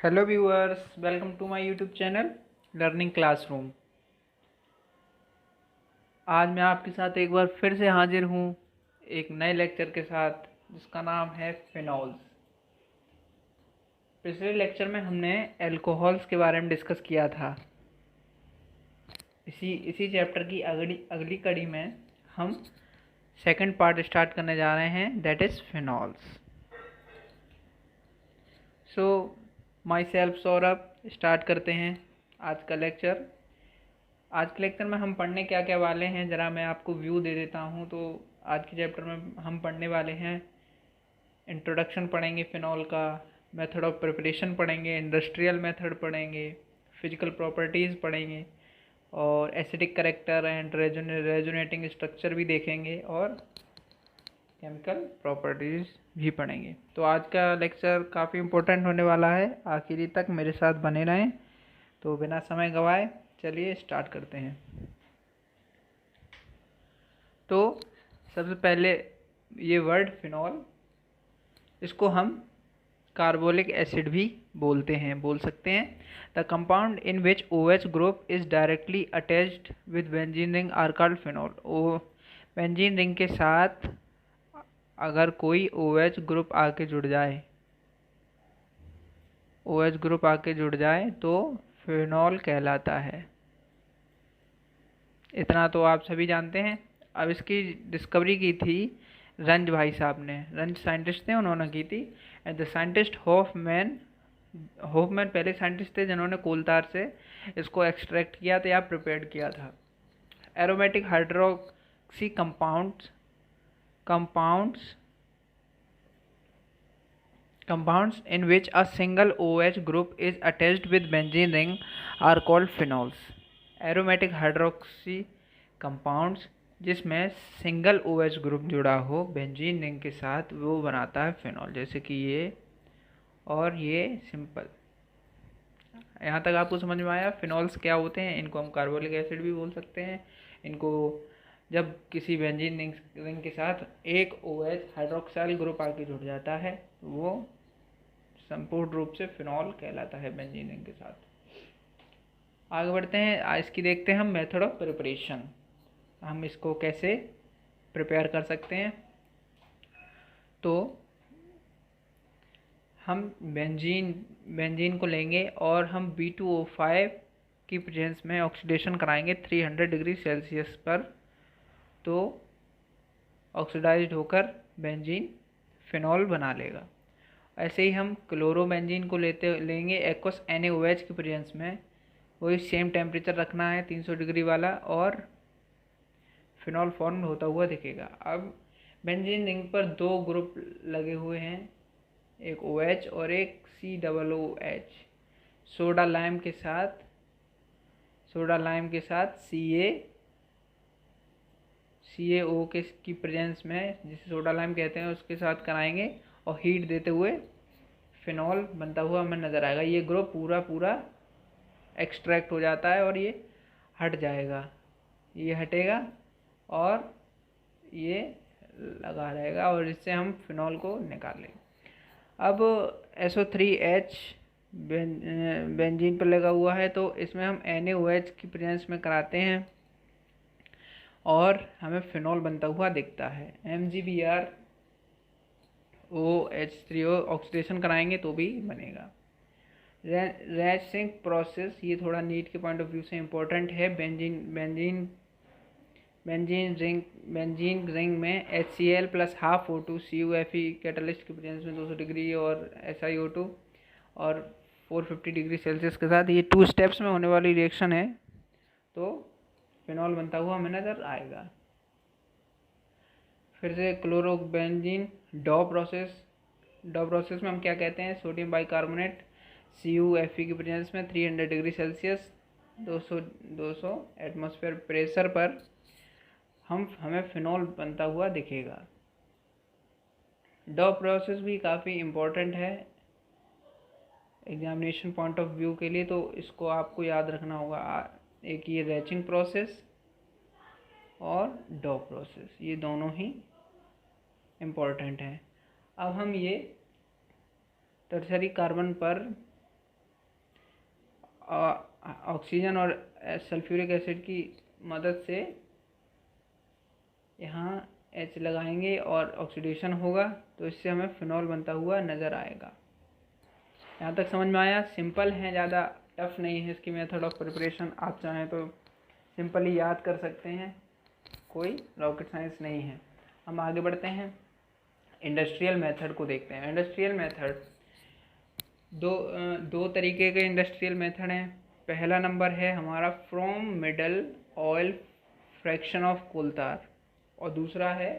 Hello viewers, welcome to my YouTube channel learning classroom. आज मैं आपके साथ एक बार फिर से हाजिर हूँ एक नए लेक्चर के साथ जिसका नाम है फिनॉल्स। पिछले लेक्चर में हमने एल्कोहल्स के बारे में डिस्कस किया था। इसी चैप्टर की अगली कड़ी में हम सेकंड पार्ट स्टार्ट करने जा रहे हैं, that is phenols. So my self Saurabh, start करते हैं आज का लेक्चर। आज के लेक्चर में हम पढ़ने क्या क्या वाले हैं, ज़रा मैं आपको व्यू दे देता हूँ। तो आज के चैप्टर में हम पढ़ने वाले हैं, इंट्रोडक्शन पढ़ेंगे फिनॉल का, मेथड ऑफ प्रिपरेशन पढ़ेंगे, इंडस्ट्रियल मेथड पढ़ेंगे, फिजिकल प्रॉपर्टीज़ पढ़ेंगे और acidic character and resonating structure भी देखेंगे और केमिकल प्रॉपर्टीज़ भी पढ़ेंगे। तो आज का लेक्चर काफ़ी इम्पोर्टेंट होने वाला है, आखिरी तक मेरे साथ बने रहें। तो बिना समय गवाए चलिए स्टार्ट करते हैं। तो सबसे पहले ये वर्ड फिनॉल, इसको हम कार्बोलिक एसिड भी बोल सकते हैं। The compound in which OH group is directly attached with benzene ring are called phenol. Benzene ring के साथ अगर कोई OH ग्रुप आके जुड़ जाए, तो फिनॉल कहलाता है। इतना तो आप सभी जानते हैं। अब इसकी डिस्कवरी की थी रंज भाई साहब ने, रंज साइंटिस्ट थे, उन्होंने की थी। एंड द साइंटिस्ट होफमैन पहले साइंटिस्ट थे जिन्होंने कोलतार से इसको एक्सट्रैक्ट किया था या प्रिपेयर किया था। Aromatic hydroxy compounds in which a single OH group is attached with benzene ring are called phenols. Aromatic hydroxy compounds जिसमें सिंगल OH ग्रुप जुड़ा हो बेंजीन रिंग के साथ, वो बनाता है फिनॉल। जैसे कि ये और ये सिंपल। यहाँ तक आपको समझ में आया फिनॉल्स क्या होते हैं? इनको हम कार्बोलिक एसिड भी बोल सकते हैं। इनको जब किसी बेंजीन रिंग के साथ एक OH हाइड्रोक्साइल ग्रुप आके जुड़ जाता है, वो संपूर्ण रूप से फिनॉल कहलाता है बेंजीन रिंग के साथ। आगे बढ़ते हैं, आज की देखते हैं हम मेथड ऑफ प्रिपरेशन। हम इसको कैसे प्रिपेयर कर सकते हैं। तो हम बेंजीन को लेंगे और हम B2O5 की प्रेजेंस में ऑक्सीडेशन कराएंगे 300 डिग्री सेल्सियस पर। तो ऑक्सीडाइज्ड होकर बेंजीन फिनॉल बना लेगा। ऐसे ही हम क्लोरोबेंजीन को लेंगे एक्वस NaOH की प्रेजेंस में। वही सेम टेम्परेचर रखना है 300 डिग्री वाला, और फिनॉल फॉर्म होता हुआ दिखेगा। अब बेंजीन रिंग पर दो ग्रुप लगे हुए हैं, एक OH और एक COOH। सोडा लाइम के साथ CaO की प्रेजेंस में, जिसे सोडा लाइम कहते हैं, उसके साथ कराएंगे और हीट देते हुए फिनॉल बनता हुआ हमें नज़र आएगा। ये ग्रुप पूरा एक्सट्रैक्ट हो जाता है और ये हट जाएगा, ये हटेगा और ये लगा रहेगा, और इससे हम फिनॉल को निकाल लेंगे। अब SO3H बेंजीन पर लगा हुआ है, तो इसमें हम NaOH की प्रेजेंस में कराते हैं और हमें फिनॉल बनता हुआ दिखता है। MgBrOH3O ऑक्सीडेशन कराएंगे तो भी बनेगा। रैचिंग प्रोसेस, ये थोड़ा नीट के पॉइंट ऑफ व्यू से इम्पोर्टेंट है। बेंजीन रिंग में HCl plus half O2 CuFe catalyst की प्रेजेंस में 200 डिग्री और SiO2 और 450 डिग्री सेल्सियस के साथ, ये 2 स्टेप्स में होने वाली रिएक्शन है। तो फिनॉल बनता हुआ हमें नज़र आएगा। फिर से क्लोरोबेंजीन डॉ प्रोसेस में हम क्या कहते हैं? सोडियम बाइकार्बोनेट CuFe की प्रेजेंस में 300 डिग्री सेल्सियस 200 एटमॉस्फेयर प्रेशर पर हमें फिनॉल बनता हुआ दिखेगा। डॉ प्रोसेस भी काफ़ी इम्पोर्टेंट है एग्जामिनेशन पॉइंट ऑफ व्यू के लिए, तो इसको आपको याद रखना होगा। एक ये रैचिंग प्रोसेस और डॉ प्रोसेस, ये दोनों ही इम्पोर्टेंट हैं। अब हम ये टर्शरी कार्बन पर ऑक्सीजन और सल्फ्यूरिक एसिड की मदद से यहाँ H लगाएंगे और ऑक्सीडेशन होगा तो इससे हमें फिनॉल बनता हुआ नज़र आएगा। यहाँ तक समझ में आया? सिंपल है, ज़्यादा टफ नहीं है इसकी मेथड ऑफ प्रिपरेशन। आप चाहें तो सिंपली याद कर सकते हैं, कोई रॉकेट साइंस नहीं है। हम आगे बढ़ते हैं, इंडस्ट्रियल मेथड को देखते हैं। इंडस्ट्रियल मेथड दो तरीके के इंडस्ट्रियल मेथड हैं। पहला नंबर है हमारा from middle oil fraction of coal tar और दूसरा है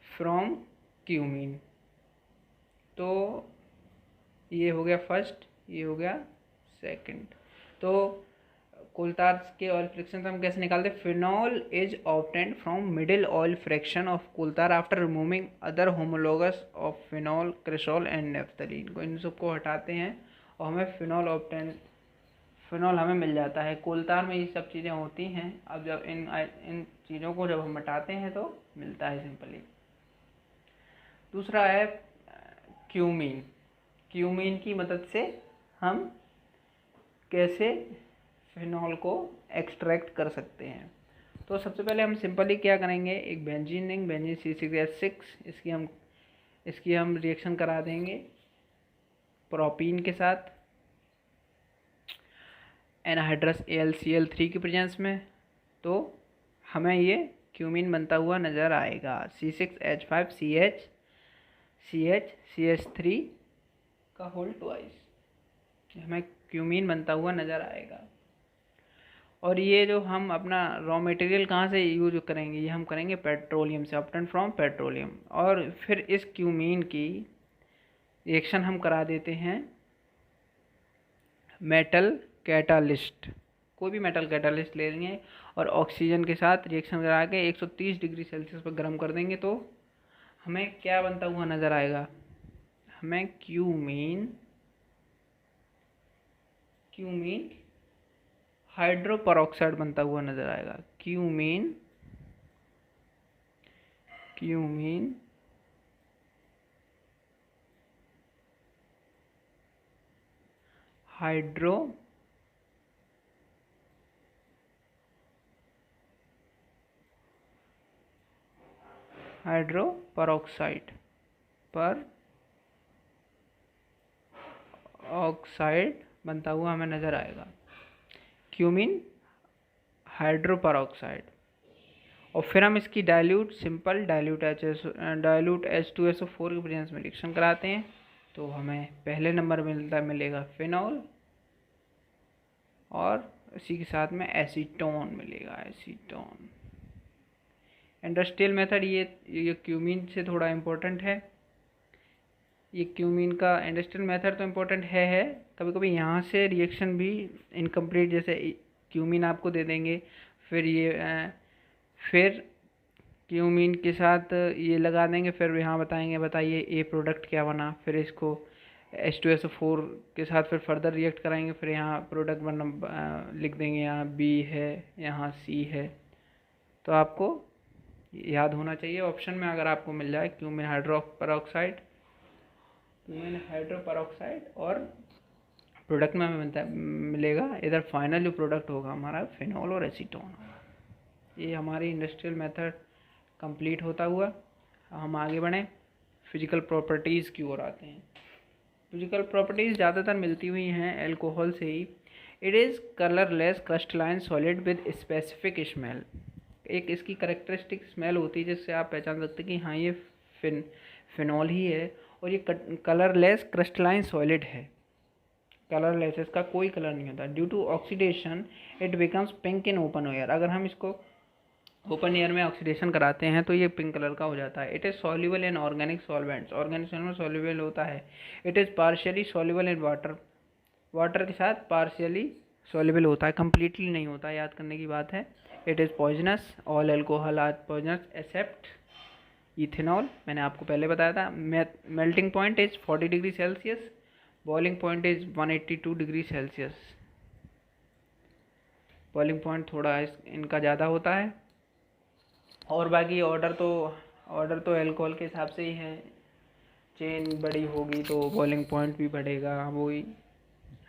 फ्रॉम क्यूमीन। तो ये हो गया फर्स्ट, ये हो गया सेकंड। तो कोल तार के ऑयल फ्रैक्शन हम कैसे निकालते हैं? Phenol is obtained from middle oil fraction of coal tar after removing other homologous of phenol, cresol and naphthalene. को इन सबको हटाते हैं और हमें फिनॉल हमें मिल जाता है। कोल तार में ये सब चीज़ें होती हैं। अब जब इन चीज़ों को जब हम हटाते हैं तो मिलता है सिंपली। दूसरा है क्यूमीन। क्यूमीन की मदद से हम कैसे फिनॉल को एक्सट्रैक्ट कर सकते हैं? तो सबसे पहले हम सिंपली क्या करेंगे, एक बेंजीन C6H6 इसकी हम रिएक्शन करा देंगे प्रोपीन के साथ एनहाइड्रस AlCl3 की प्रेजेंस में। तो हमें ये क्यूमीन बनता हुआ नज़र आएगा। C6H5CH का होल ट्वाइस हमें क्यूमीन बनता हुआ नज़र आएगा। और ये जो हम अपना रॉ मटेरियल कहाँ से यूज करेंगे? ये हम करेंगे पेट्रोलियम से, ऑब्टेन फ्रॉम पेट्रोलियम। और फिर इस क्यूमीन की रिएक्शन हम करा देते हैं मेटल कैटालिस्ट, कोई भी मेटल कैटालिस्ट ले लेंगे और ऑक्सीजन के साथ रिएक्शन करा के 130 डिग्री सेल्सियस पर गर्म कर देंगे। तो हमें क्या बनता हुआ नज़र आएगा? हमें क्यूमीन हाइड्रोपरऑक्साइड बनता हुआ नज़र आएगा। क्यूमीन हाइड्रोपरऑक्साइड बनता हुआ हमें नज़र आएगा। Cumene hydroperoxide. और फिर हम इसकी डाइल्यूट H2SO4 की प्रेजेंस में रिएक्शन कराते हैं तो हमें पहले नंबर मिलेगा फिनॉल और इसी के साथ में एसीटोन मिलेगा, एसीटोन। इंडस्ट्रियल मेथड ये क्यूमीन से थोड़ा इम्पोर्टेंट है। ये क्यूमीन का इंडस्ट्रियल मेथड तो इम्पोर्टेंट है। कभी कभी यहाँ से रिएक्शन भी इनकम्प्लीट, जैसे क्यूमीन आपको दे देंगे, फिर क्यूमीन के साथ ये लगा देंगे, फिर यहाँ बताइए ये प्रोडक्ट क्या बना। फिर इसको H2SO4 के साथ फिर फर्दर रिएक्ट कराएंगे, फिर यहाँ प्रोडक्ट लिख देंगे, यहाँ B है, यहाँ C है। तो आपको याद होना चाहिए ऑप्शन में अगर आपको मिल जाए क्यूमीन हाइड्रोपरऑक्साइड और प्रोडक्ट में हमें मिलेगा इधर फाइनल जो प्रोडक्ट होगा हमारा फिनॉल और एसीटोन। ये हमारी इंडस्ट्रियल मेथड कंप्लीट होता हुआ हम आगे बढ़ें, फिजिकल प्रॉपर्टीज़ की ओर आते हैं। फिजिकल प्रॉपर्टीज़ ज़्यादातर मिलती हुई हैं एल्कोहल से ही। It is colourless crystalline solid with specific smell. एक इसकी करेक्टरिस्टिक स्मेल होती है जिससे आप पहचान सकते हैं कि हाँ ये फिनॉल ही है। और ये कलरलेस क्रिस्टलाइन सॉलिड है, कलरलेस, इसका कोई कलर नहीं होता। Due to oxidation it becomes pink in open air. अगर हम इसको ओपन एयर में ऑक्सीडेशन कराते हैं तो ये पिंक कलर का हो जाता है। It is soluble in organic solvents, organic solvent में सॉल्युबल होता है। It is partially soluble in water, water के साथ पार्शियली सॉल्युबल होता है, कम्प्लीटली नहीं होता, याद करने की बात है। It is poisonous, all alcohol are poisonous except ethanol, मैंने आपको पहले बताया था। Melting point is 40 degree Celsius, boiling point is 182 degree Celsius. Boiling point थोड़ा इनका ज़्यादा होता है। और बाकी ऑर्डर तो एल्कोहल के हिसाब से ही है, चेन बड़ी होगी तो बॉइलिंग पॉइंट भी बढ़ेगा, वही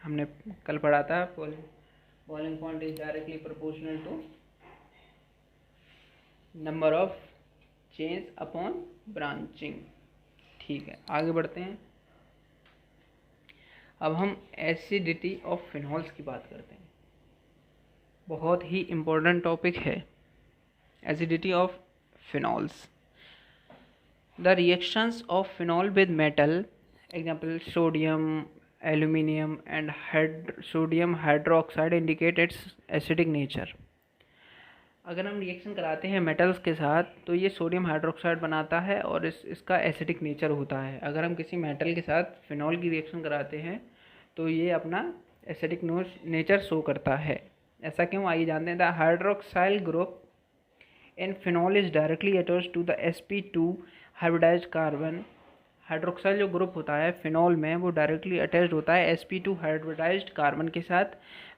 हमने कल पढ़ा था, boiling point is directly proportional to number of change upon branching. ठीक है, आगे बढ़ते हैं। अब हम एसिडिटी ऑफ फिनॉल्स की बात करते हैं। बहुत ही इम्पोर्टेंट टॉपिक है acidity of phenols. The reactions of phenol with metal, example sodium, aluminium and sodium hydroxide indicate its acidic nature। अगर हम रिएक्शन कराते हैं मेटल्स के साथ तो ये सोडियम हाइड्रोक्साइड बनाता है और इसका एसिडिक नेचर होता है। अगर हम किसी मेटल के साथ फिनॉल की रिएक्शन कराते हैं तो ये अपना एसिडिक नेचर शो करता है। ऐसा क्यों, आइए जानते हैं। The hydroxyl group in phenol is directly attached to the sp2 hybridized carbon. Hydroxyl जो ग्रुप होता है फिनॉल में वो डायरेक्टली अटैच्ड होता है sp2 हाइब्रिडाइज्ड कार्बन के साथ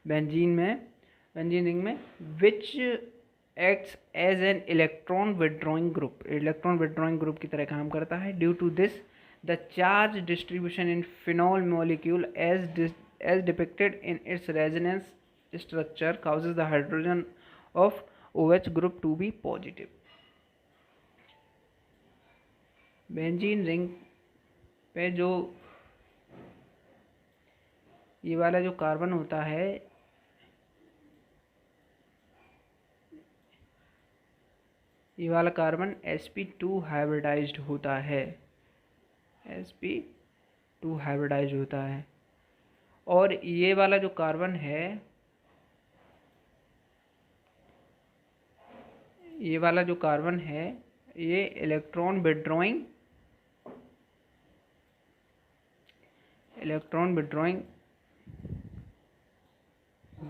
बेंजीन रिंग में, which acts as an electron withdrawing group की तरह काम करता है। Due to this the charge distribution in phenol molecule as depicted in its resonance structure causes the hydrogen of OH group to be positive. Benzene ring पे जो ये वाला जो कार्बन होता है, ये वाला कार्बन sp2 हाइब्रिडाइज्ड होता है, sp2 हाइब्रिडाइज्ड होता है। और ये वाला जो कार्बन है, ये वाला जो कार्बन है ये इलेक्ट्रॉन विड्रॉइंग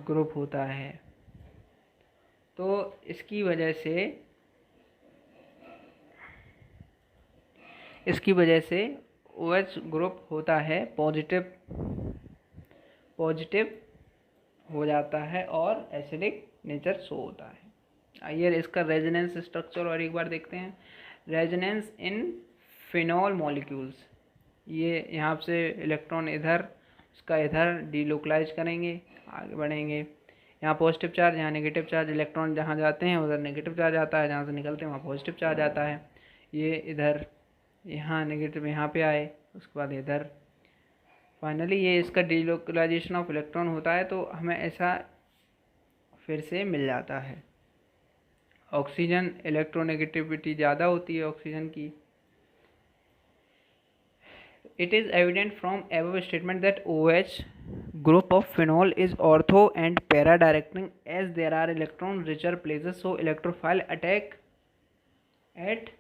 ग्रुप होता है। तो इसकी वजह से OH ग्रुप होता है पॉजिटिव हो जाता है और एसिडिक नेचर शो होता है। आइए इसका रेजोनेंस स्ट्रक्चर और एक बार देखते हैं। रेजोनेंस इन फिनॉल मॉलिक्यूल्स, ये यहाँ से इलेक्ट्रॉन इधर, उसका इधर डीलोकलाइज करेंगे, आगे बढ़ेंगे। यहाँ पॉजिटिव चार्ज, यहाँ नेगेटिव चार्ज, इलेक्ट्रॉन जहाँ जाते हैं उधर नेगेटिव चार्ज आता है, जहाँ से निकलते हैं वहाँ पॉजिटिव चार्ज आता है। ये इधर, यहाँ नेगेटिव यहाँ पे आए, उसके बाद इधर, फाइनली ये इसका डीलोकलाइजेशन ऑफ इलेक्ट्रॉन होता है। तो हमें ऐसा फिर से मिल जाता है। ऑक्सीजन इलेक्ट्रोनेगेटिविटी ज़्यादा होती है ऑक्सीजन की। It is evident from above statement that OH group of phenol is ortho and para directing as there are electron richer places, so electrophile attack at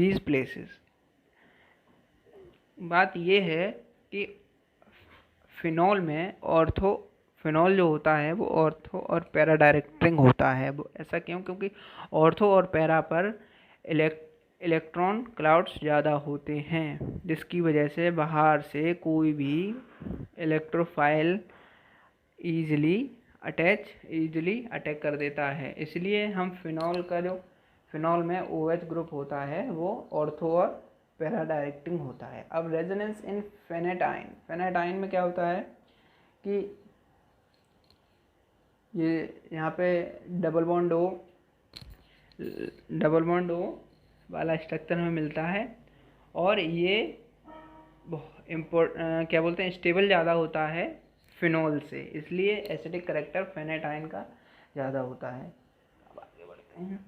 these places। बात ये है कि phenol जो होता है वो ऑर्थो और पैरा डायरेक्टिंग होता है। वो ऐसा क्यों, क्योंकि ऑर्थो और पैरा पर इलेक्ट्रॉन क्लाउड्स ज़्यादा होते हैं, जिसकी वजह से बाहर से कोई भी इलेक्ट्रोफाइल ईजिली अटैक कर देता है। इसलिए हम फिनॉल में OH ग्रुप होता है वो ऑर्थो और पैरा डायरेक्टिंग होता है। अब रेजोनेंस इन फेनेटाइन में क्या होता है कि ये यहाँ पे डबल बॉन्ड O वाला स्ट्रक्चर में मिलता है और ये क्या बोलते हैं, स्टेबल ज़्यादा होता है फिनॉल से, इसलिए एसिडिक करेक्टर फेनेटाइन का ज़्यादा होता है। अब आगे बढ़ते हैं।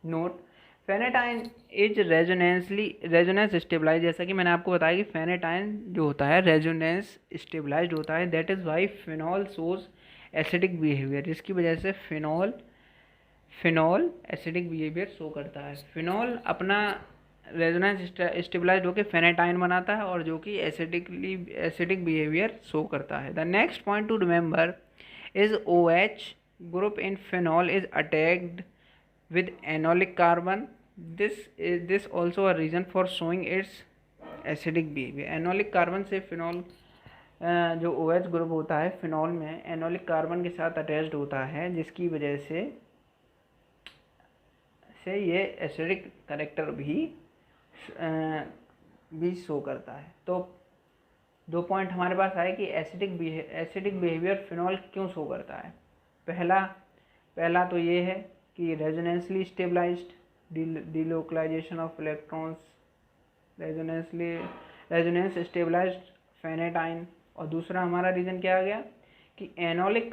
Note, phenate ion is resonance stabilise. जैसा कि मैंने आपको बताया कि फेनेटाइन जो होता है रेजोनेंस स्टेबलाइज्ड होता है। That is why phenol shows acidic behaviour, जिसकी वजह से फिनॉल एसिडिक बिहेवियर शो करता है। फिनॉल अपना रेजोनेंस स्टेबलाइज्ड होकर फेनेटाइन बनाता है और जो कि एसिडिक बिहेवियर शो करता है। The next point two remember is OH group in phenol is attacked with enolic carbon. This also a reason for showing its acidic behavior। Enolic carbon से phenol जो OH ग्रुप होता है phenol में एनोलिक carbon के साथ attached होता है, जिसकी वजह से ये एसिडिक करेक्टर भी शो करता है। तो दो पॉइंट हमारे पास आए कि एसिडिक बिहेवियर फिनॉल क्यों शो करता है। पहला तो ये है कि resonancely stabilised delocalisation of electrons, resonance stabilised phenate ion. और दूसरा हमारा रीजन क्या आ गया कि एनोलिक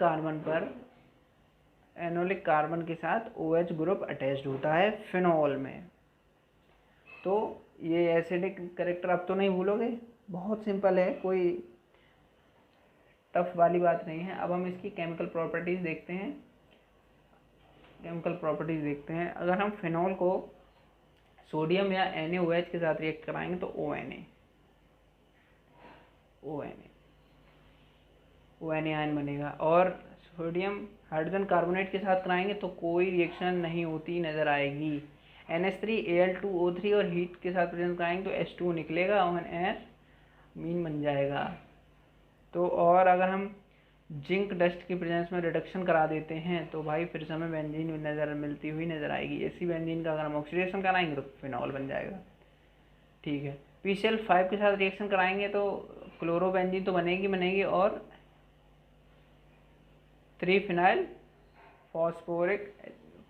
कार्बन के साथ OH ग्रुप अटैच्ड होता है फिनॉल में। तो ये एसिडिक कैरेक्टर अब तो नहीं भूलोगे, बहुत सिंपल है, कोई टफ वाली बात नहीं है। अब हम इसकी केमिकल प्रॉपर्टीज देखते हैं। अगर हम फिनॉल को सोडियम या NaOH के साथ रिएक्ट कराएंगे तो ONA आयन बनेगा, और सोडियम हाइड्रोजन कार्बोनेट के साथ कराएंगे तो कोई रिएक्शन नहीं होती नजर आएगी। NH3Al2O3 और हीट के साथ प्रेजेंट कराएंगे तो H2O निकलेगा और मीन बन जाएगा। तो और अगर हम जिंक डस्ट की प्रेजेंस में रिडक्शन करा देते हैं तो भाई फिर से हमें बेंजीन मिलती हुई नजर आएगी। इसी बेंजीन का अगर हम ऑक्सीडेशन कराएंगे तो फिनॉल बन जाएगा। ठीक है, PCl5 के साथ रिएक्शन कराएंगे तो क्लोरोबेंजीन तो बनेगी और 3-फिनाइल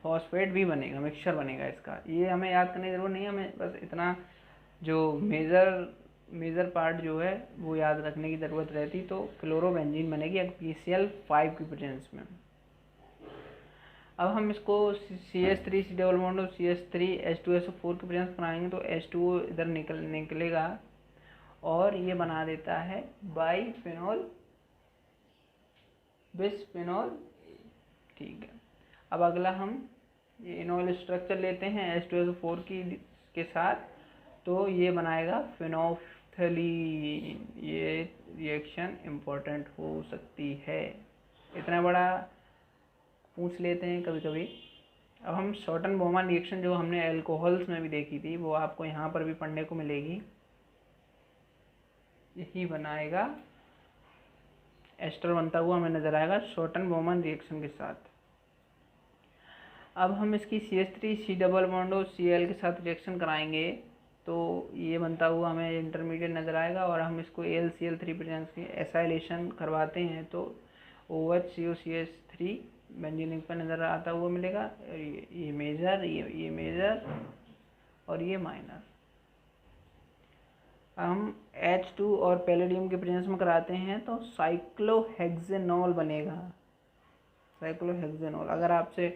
फॉस्फेट भी बनेगा, मिक्सचर बनेगा इसका। ये हमें याद करने की जरूरत नहीं है, हमें बस इतना जो मेजर पार्ट जो है वो याद रखने की ज़रूरत रहती। तो क्लोरोबेंजीन बनेगी PCl5 की प्रेजेंस में। अब हम इसको CH3 डबल बॉन्ड और CH3H2SO4 की प्रेजेंस बनाएंगे तो H2O इधर निकलेगा और ये बना देता है बिस्फेनॉल। ठीक है, अब अगला हम ये इनॉल स्ट्रक्चर लेते हैं H2SO4 के साथ, तो ये बनाएगा फिनोल्फ्थलीन। ये रिएक्शन इम्पोर्टेंट हो सकती है, इतना बड़ा पूछ लेते हैं कभी कभी। अब हम शॉर्टन बोहमान रिएक्शन जो हमने एल्कोहल्स में भी देखी थी वो आपको यहाँ पर भी पढ़ने को मिलेगी। यही बनाएगा, एस्टर बनता हुआ हमें नजर आएगा शॉर्टन बोहमान रिएक्शन के साथ। अब हम इसकी CH3 डबल बॉन्ड और Cl के साथ रिएक्शन कराएंगे तो ये बनता हुआ हमें इंटरमीडिएट नज़र आएगा, और हम इसको AlCl3 प्रेजेंस की एसाइलेशन करवाते हैं तो OHCOCH3 बेंजीन पर नज़र आता हुआ मिलेगा। ये मेजर और ये माइनर। हम H2 और पैलेडियम के प्रेजेंस में कराते हैं तो साइक्लोहेक्सेनॉल बनेगा। अगर आपसे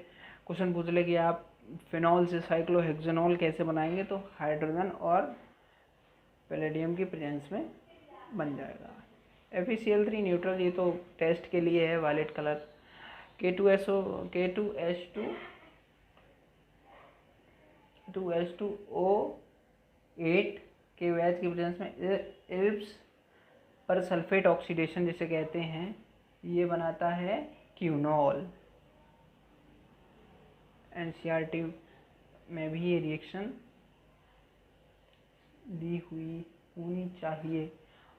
क्वेश्चन पूछ ले कि आप फिनॉल से साइक्लोहेक्सेनॉल कैसे बनाएंगे तो हाइड्रोजन और पैलेडियम की प्रेजेंस में बन जाएगा। FeCl3 न्यूट्रल, ये तो टेस्ट के लिए है, वायलेट कलर। K2H2O8 KOH की प्रेजेंस में इल्प्स पर सल्फेट ऑक्सीडेशन जिसे कहते हैं, ये बनाता है क्यूनॉल। NCERT में भी ये रिएक्शन दी हुई होनी चाहिए।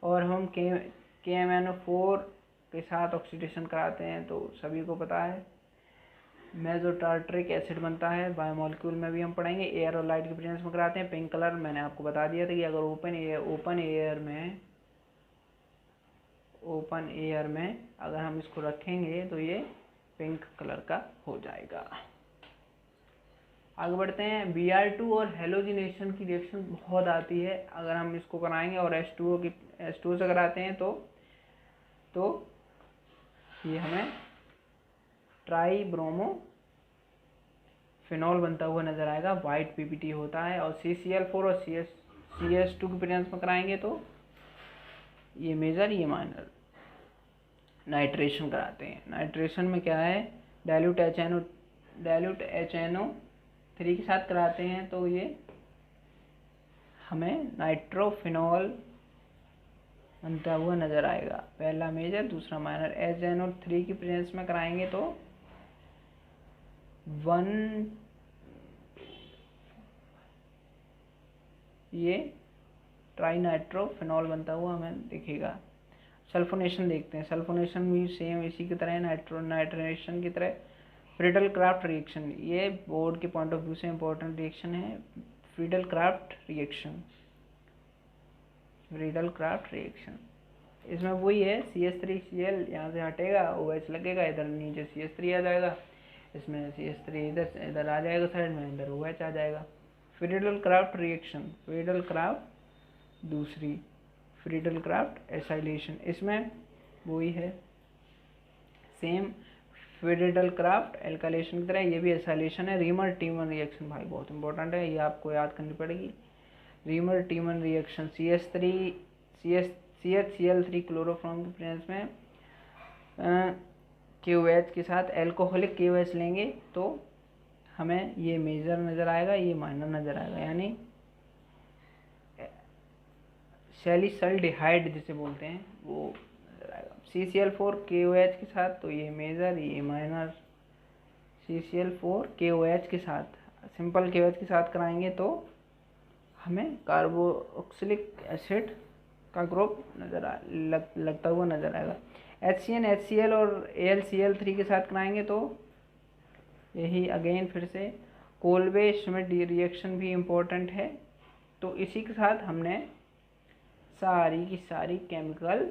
और हम KMnO4 के साथ ऑक्सीडेशन कराते हैं तो सभी को पता है मेसोटार्ट्रिक एसिड बनता है। बायोमोलिक्यूल में भी हम पढ़ेंगे। एयर और लाइट की प्रेजेंस में कराते हैं। पिंक कलर मैंने आपको बता दिया था कि अगर ओपन एयर में अगर हम इसको रखेंगे तो ये पिंक कलर का हो जाएगा। आगे बढ़ते हैं। Br2 और हेलोजिनेशन की रिएक्शन बहुत आती है, अगर हम इसको कराएंगे और H2O से कराते हैं तो ये हमें ट्राई-ब्रोमो फिनॉल बनता हुआ नजर आएगा। वाइट PPT होता है। और CCl4 और CS2 की प्रेजेंस में कराएंगे तो ये मेजर, ये माइनर। नाइट्रेशन कराते हैं। नाइट्रेशन में क्या है, डाइल्यूट HNO3 के साथ कराते हैं तो ये हमें नाइट्रोफिनॉल बनता हुआ नजर आएगा। पहला मेजर, दूसरा माइनर। HNO3 की प्रेजेंस में कराएंगे तो 1 ये ट्राइनाइट्रोफिनॉल बनता हुआ हमें दिखेगा। सल्फोनेशन देखते हैं। सल्फोनेशन भी सेम इसी की तरह नाइट्रेशन की तरह फ्रीडल क्राफ्ट रिएक्शन, ये बोर्ड के पॉइंट ऑफ व्यू से इम्पोर्टेंट रिएक्शन है। फ्रीडल क्राफ्ट रिएक्शन इसमें वही है, CH3Cl यहाँ से हटेगा, OH लगेगा, इधर नीचे CH3 आ जाएगा, इसमें CH3 इधर आ जाएगा साइड में, इधर OH आ जाएगा। Friedel craft reaction, Friedel craft दूसरी, फ्रीडल क्राफ्ट एसाइलेशन, इसमें वही है सेम फ्रीडल क्राफ्ट एल्काइलेशन की तरह, ये भी एसाइलेशन है। रीमर टीमन रिएक्शन भाई बहुत इंपॉर्टेंट है, ये आपको याद करनी पड़ेगी। रीमर टीमन रिएक्शन CHCl3 क्लोरोफॉर्म के प्रेजेंस में KOH के साथ एल्कोहलिक KOH लेंगे तो हमें ये मेजर नज़र आएगा, ये माइनर नज़र आएगा, यानी सैलिसल्डिहाइड जिसे बोलते हैं वो नज़र आएगा। CCl4 KOH के साथ तो ये मेजर, ये माइनर। CCl4 KOH के साथ, सिंपल KOH के साथ कराएंगे तो हमें कार्बोक्सिलिक एसिड का ग्रुप लगता हुआ नज़र आएगा। HCN HCl और AlCl3 के साथ कराएंगे तो यही अगेन फिर से कोल्बे श्मिट रिएक्शन भी इम्पोर्टेंट है। तो इसी के साथ हमने सारी की सारी केमिकल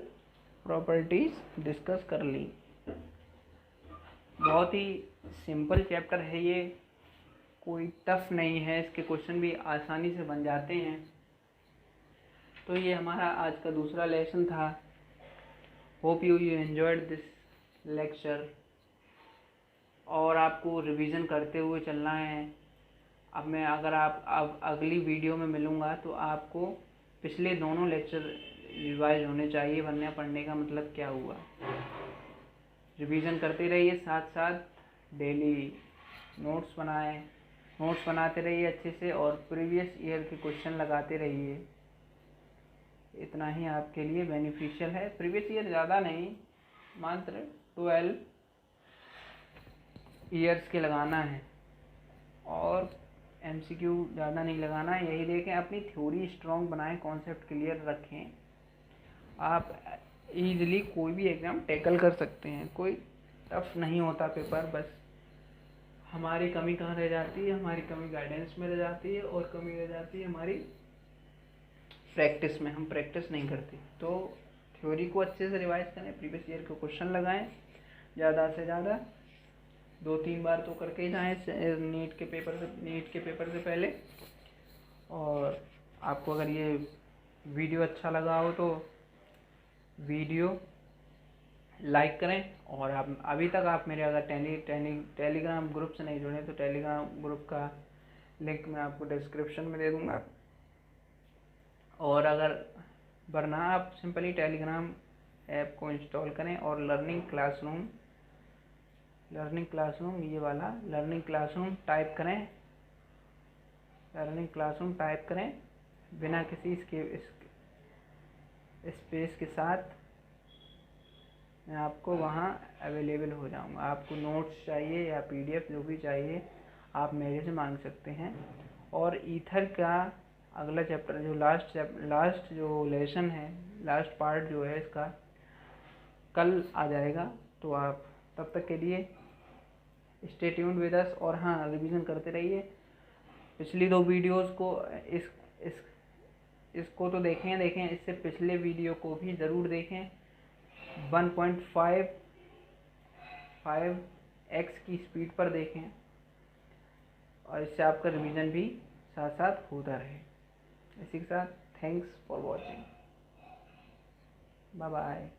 प्रॉपर्टीज़ डिस्कस कर ली। बहुत ही सिंपल चैप्टर है ये, कोई टफ नहीं है, इसके क्वेश्चन भी आसानी से बन जाते हैं। तो ये हमारा आज का दूसरा लेसन था। Hope you enjoyed this lecture, और आपको रिवीजन करते हुए चलना है। अब अगली वीडियो में मिलूँगा तो आपको पिछले दोनों लेक्चर रिवाइज होने चाहिए, वरना पढ़ने का मतलब क्या हुआ। रिवीजन करते रहिए, साथ साथ डेली नोट्स बनाते रहिए अच्छे से, और प्रीवियस ईयर के क्वेश्चन लगाते रहिए। इतना ही आपके लिए बेनिफिशियल है। प्रीवियस ईयर ज़्यादा नहीं, मात्र 12 ईयर्स के लगाना है, और MCQ ज़्यादा नहीं लगाना है। यही देखें, अपनी थ्योरी स्ट्रॉन्ग बनाएं, कॉन्सेप्ट क्लियर रखें। आप ईजिली कोई भी एग्ज़ाम टैकल कर सकते हैं, कोई टफ नहीं होता पेपर। बस हमारी कमी कहाँ रह जाती है, हमारी कमी गाइडेंस में रह जाती है, और कमी रह जाती है हमारी प्रैक्टिस में। हम प्रैक्टिस नहीं करते। तो थ्योरी को अच्छे से रिवाइज करें, प्रीवियस ईयर के क्वेश्चन लगाएं ज़्यादा से ज़्यादा, 2-3 बार तो करके ही जाएँ नीट के पेपर से पहले। और आपको अगर ये वीडियो अच्छा लगा हो तो वीडियो लाइक करें, और आप अभी तक आप मेरे अगर टेलीग्राम ग्रुप से नहीं जुड़े तो टेलीग्राम ग्रुप का लिंक मैं आपको डिस्क्रिप्शन में दे दूँगा। और अगर वरना आप सिंपली टेलीग्राम ऐप को इंस्टॉल करें और लर्निंग क्लासरूम ये वाला लर्निंग क्लासरूम टाइप करें बिना किसी स्पेस के साथ, मैं आपको वहाँ अवेलेबल हो जाऊँगा। आपको नोट्स चाहिए या PDF जो भी चाहिए आप मेरे से मांग सकते हैं। और ईथर का अगला चैप्टर जो लास्ट जो लेसन है, लास्ट पार्ट जो है इसका कल आ जाएगा। तो आप तब तक के लिए स्टे ट्यून्ड विद अस, और हाँ, रिवीजन करते रहिए। पिछली 2 वीडियोस को इसको तो देखें, इससे पिछले वीडियो को भी ज़रूर देखें। 1.5x की स्पीड पर देखें, और इससे आपका रिवीजन भी साथ साथ होता रहे। इसी के साथ thanks for watching, bye bye.